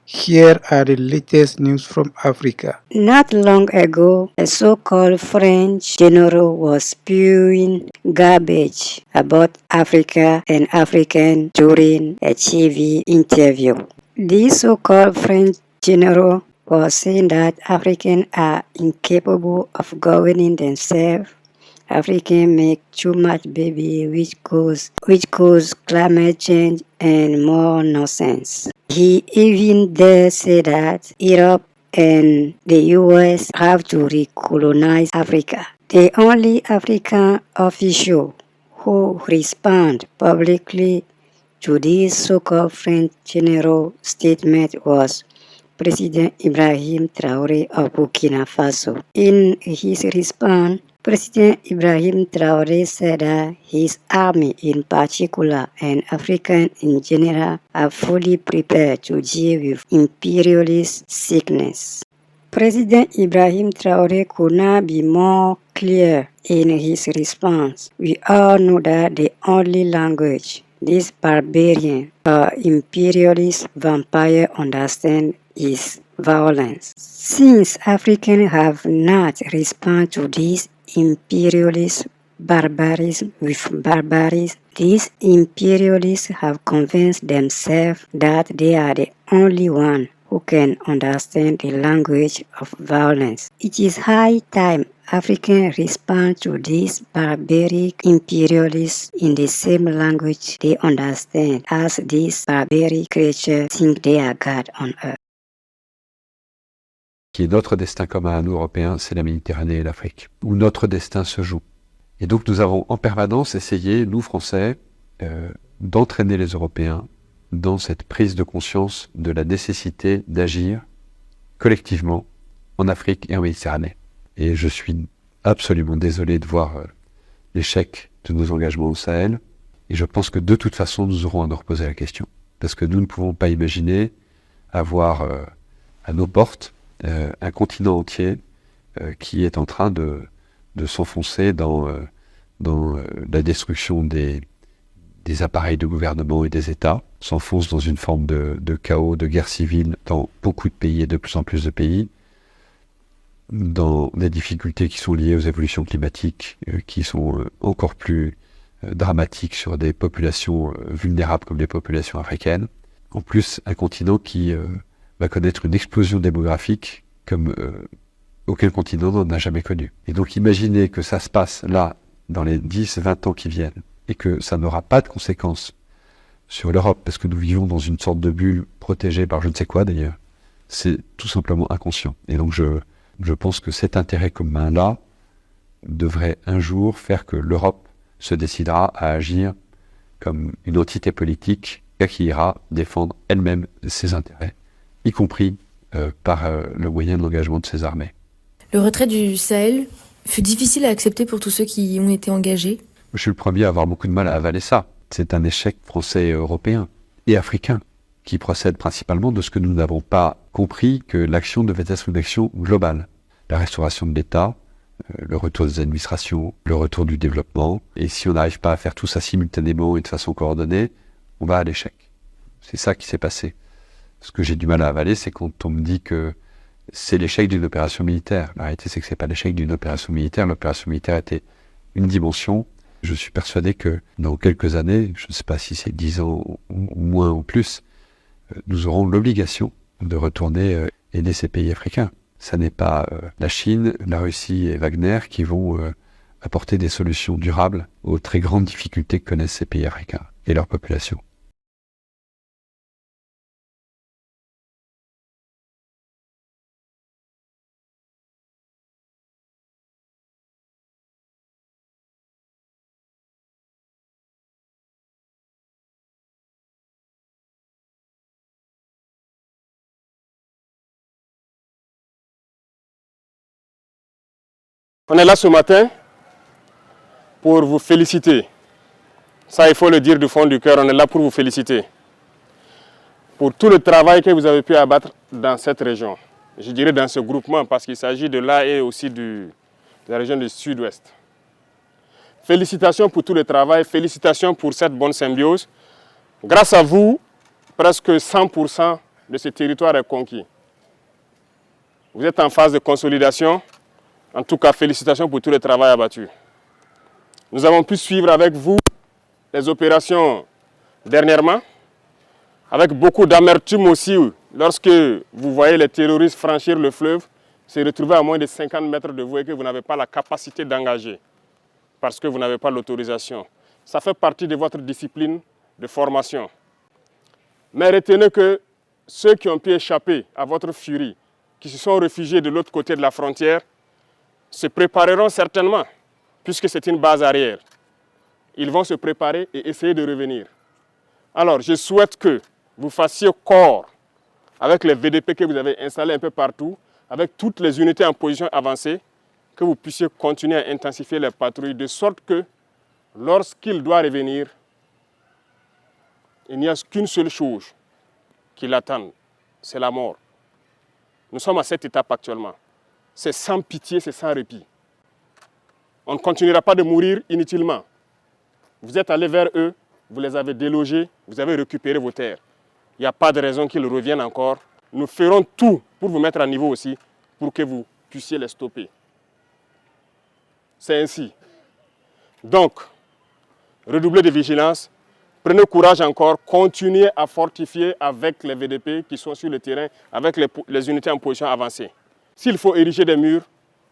Here are the latest news from Africa. Not long ago, a so-called French general was spewing garbage about Africa and Africans during a TV interview. This so-called French general was saying that Africans are incapable of governing themselves. Africans make too much baby, which cause climate change and more nonsense. He even dare say that Europe and the US have to recolonize Africa. The only African official who responded publicly to this so-called French general statement was President Ibrahim Traoré of Burkina Faso. In his response, President Ibrahim Traoré said that his army in particular and Africans in general are fully prepared to deal with imperialist sickness. President Ibrahim Traoré could not be more clear in his response. We all know that the only language this barbarian or imperialist vampire understand is violence. Since Africans have not responded to this imperialist barbarism with barbarism, these imperialists have convinced themselves that they are the only one who can understand the language of violence. It is high time Africans respond to these barbaric imperialists in the same language they understand as these barbaric creatures think they are God on earth. Qui est notre destin commun à nous, Européens, c'est la Méditerranée et l'Afrique, où notre destin se joue. Et donc nous avons en permanence essayé, nous Français, d'entraîner les Européens dans cette prise de conscience de la nécessité d'agir collectivement en Afrique et en Méditerranée. Et je suis absolument désolé de voir l'échec de nos engagements au Sahel. Et je pense que de toute façon, nous aurons à nous reposer la question. Parce que nous ne pouvons pas imaginer avoir à nos portes un continent entier qui est en train de s'enfoncer dans la destruction des appareils de gouvernement et des États, s'enfonce dans une forme de chaos, de guerre civile dans beaucoup de pays et de plus en plus de pays, dans des difficultés qui sont liées aux évolutions climatiques, qui sont encore plus dramatiques sur des populations vulnérables comme les populations africaines. En plus, un continent qui va connaître une explosion démographique comme aucun continent n'en a jamais connu. Et donc imaginez que ça se passe là, dans les 10-20 ans qui viennent, et que ça n'aura pas de conséquences sur l'Europe, parce que nous vivons dans une sorte de bulle protégée par je ne sais quoi d'ailleurs, c'est tout simplement inconscient. Et donc je pense que cet intérêt commun-là devrait un jour faire que l'Europe se décidera à agir comme une entité politique qui ira défendre elle-même ses intérêts, y compris par le moyen de l'engagement de ses armées. Le retrait du Sahel fut difficile à accepter pour tous ceux qui y ont été engagés. Je suis le premier à avoir beaucoup de mal à avaler ça. C'est un échec français et européen et africain qui procède principalement de ce que nous n'avons pas compris que l'action devait être une action globale. La restauration de l'État, le retour des administrations, le retour du développement. Et si on n'arrive pas à faire tout ça simultanément et de façon coordonnée, on va à l'échec. C'est ça qui s'est passé. Ce que j'ai du mal à avaler, c'est quand on me dit que c'est l'échec d'une opération militaire. La réalité, c'est que c'est pas l'échec d'une opération militaire. L'opération militaire était une dimension. Je suis persuadé que dans quelques années, je ne sais pas si c'est 10 ans ou moins ou plus, nous aurons l'obligation de retourner aider ces pays africains. Ça n'est pas la Chine, la Russie et Wagner qui vont apporter des solutions durables aux très grandes difficultés que connaissent ces pays africains et leur population. On est là ce matin pour vous féliciter. Ça, il faut le dire du fond du cœur, on est là pour vous féliciter. Pour tout le travail que vous avez pu abattre dans cette région. Je dirais dans ce groupement, parce qu'il s'agit de là et aussi de la région du sud-ouest. Félicitations pour tout le travail, félicitations pour cette bonne symbiose. Grâce à vous, presque 100% de ce territoire est conquis. Vous êtes en phase de consolidation. En tout cas, félicitations pour tout le travail abattu. Nous avons pu suivre avec vous les opérations dernièrement, avec beaucoup d'amertume aussi, lorsque vous voyez les terroristes franchir le fleuve, se retrouver à moins de 50 mètres de vous et que vous n'avez pas la capacité d'engager, parce que vous n'avez pas l'autorisation. Ça fait partie de votre discipline de formation. Mais retenez que ceux qui ont pu échapper à votre furie, qui se sont réfugiés de l'autre côté de la frontière, se prépareront certainement, puisque c'est une base arrière. Ils vont se préparer et essayer de revenir. Alors, je souhaite que vous fassiez corps avec les VDP que vous avez installés un peu partout, avec toutes les unités en position avancée, que vous puissiez continuer à intensifier les patrouilles, de sorte que, lorsqu'il doit revenir, il n'y a qu'une seule chose qui l'attend, c'est la mort. Nous sommes à cette étape actuellement. C'est sans pitié, c'est sans répit. On ne continuera pas de mourir inutilement. Vous êtes allés vers eux, vous les avez délogés, vous avez récupéré vos terres. Il n'y a pas de raison qu'ils reviennent encore. Nous ferons tout pour vous mettre à niveau aussi, pour que vous puissiez les stopper. C'est ainsi. Donc, redoublez de vigilance, prenez courage encore, continuez à fortifier avec les VDP qui sont sur le terrain, avec les unités en position avancée. S'il faut ériger des murs,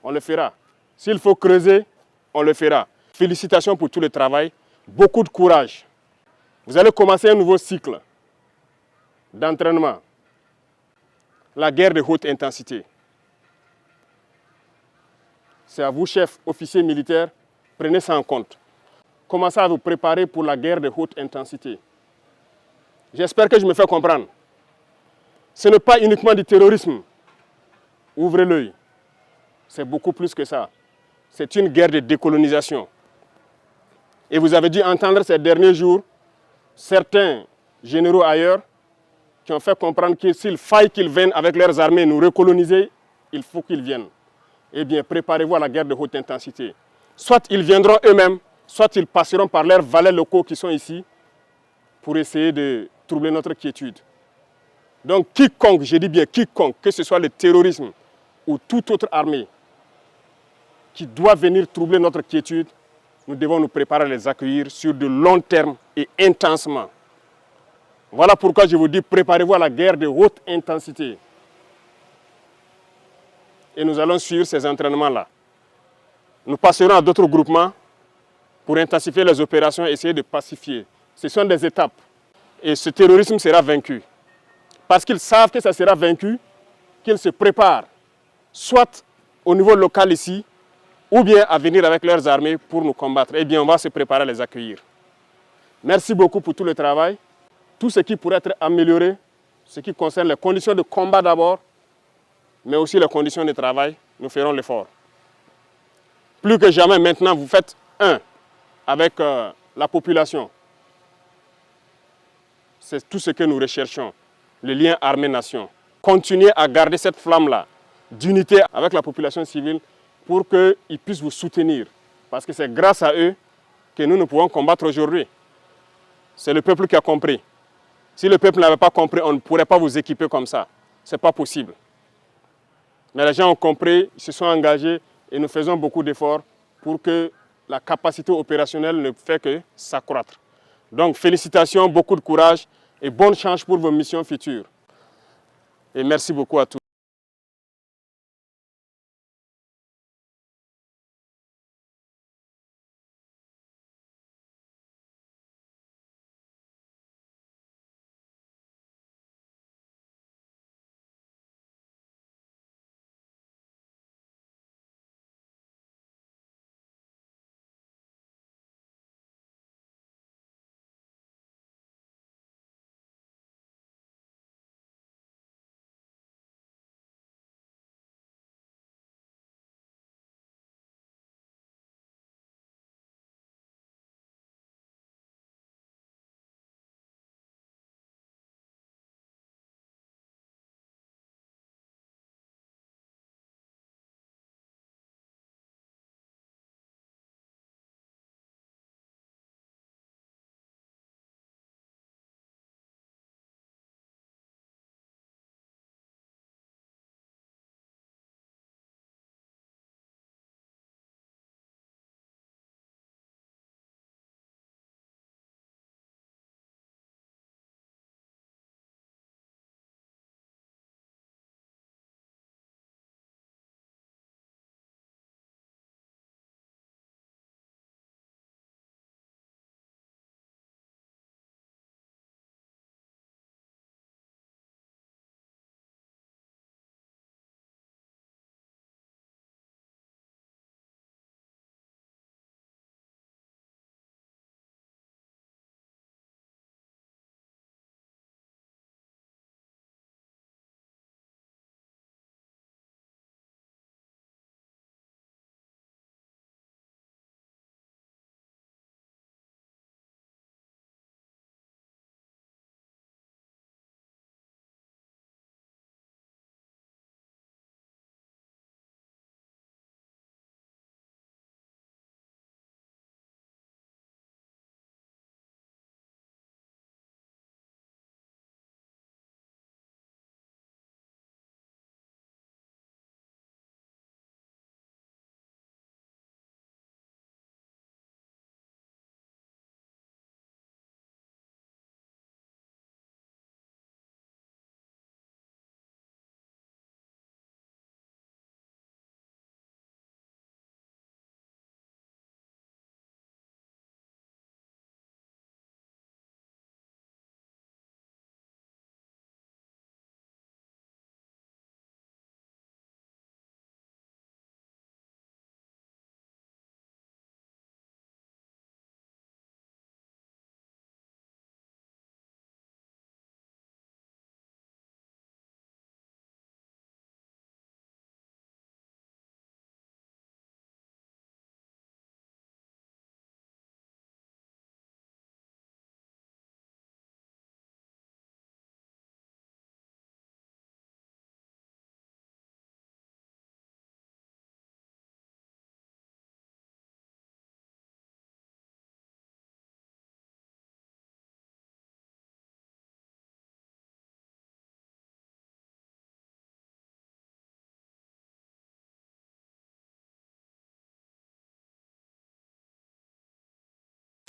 on le fera. S'il faut creuser, on le fera. Félicitations pour tout le travail, beaucoup de courage. Vous allez commencer un nouveau cycle d'entraînement. La guerre de haute intensité. C'est à vous, chefs, officiers militaires, prenez ça en compte. Commencez à vous préparer pour la guerre de haute intensité. J'espère que je me fais comprendre. Ce n'est pas uniquement du terrorisme. Ouvrez l'œil. C'est beaucoup plus que ça. C'est une guerre de décolonisation. Et vous avez dû entendre ces derniers jours certains généraux ailleurs qui ont fait comprendre que s'il faille qu'ils viennent avec leurs armées nous recoloniser, il faut qu'ils viennent. Eh bien, préparez-vous à la guerre de haute intensité. Soit ils viendront eux-mêmes, soit ils passeront par leurs valets locaux qui sont ici pour essayer de troubler notre quiétude. Donc quiconque, je dis bien quiconque, que ce soit le terrorisme ou toute autre armée qui doit venir troubler notre quiétude, nous devons nous préparer à les accueillir sur de long terme et intensement. Voilà pourquoi je vous dis, préparez-vous à la guerre de haute intensité. Et nous allons suivre ces entraînements-là. Nous passerons à d'autres groupements pour intensifier les opérations et essayer de pacifier. Ce sont des étapes. Et ce terrorisme sera vaincu. Parce qu'ils savent que ça sera vaincu, qu'ils se préparent, soit au niveau local ici, ou bien à venir avec leurs armées pour nous combattre. Eh bien, on va se préparer à les accueillir. Merci beaucoup pour tout le travail. Tout ce qui pourrait être amélioré, ce qui concerne les conditions de combat d'abord, mais aussi les conditions de travail, nous ferons l'effort. Plus que jamais, maintenant, vous faites un avec la population. C'est tout ce que nous recherchons, le lien armée-nation. Continuez à garder cette flamme-là d'unité avec la population civile pour qu'ils puissent vous soutenir. Parce que c'est grâce à eux que nous pouvons combattre aujourd'hui. C'est le peuple qui a compris. Si le peuple n'avait pas compris, on ne pourrait pas vous équiper comme ça. Ce n'est pas possible. Mais les gens ont compris, ils se sont engagés et nous faisons beaucoup d'efforts pour que la capacité opérationnelle ne fait que s'accroître. Donc félicitations, beaucoup de courage et bonne chance pour vos missions futures. Et merci beaucoup à tous.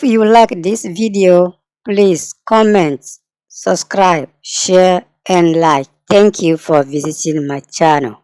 If you like this video, please comment, subscribe, share, and like. Thank you for visiting my channel.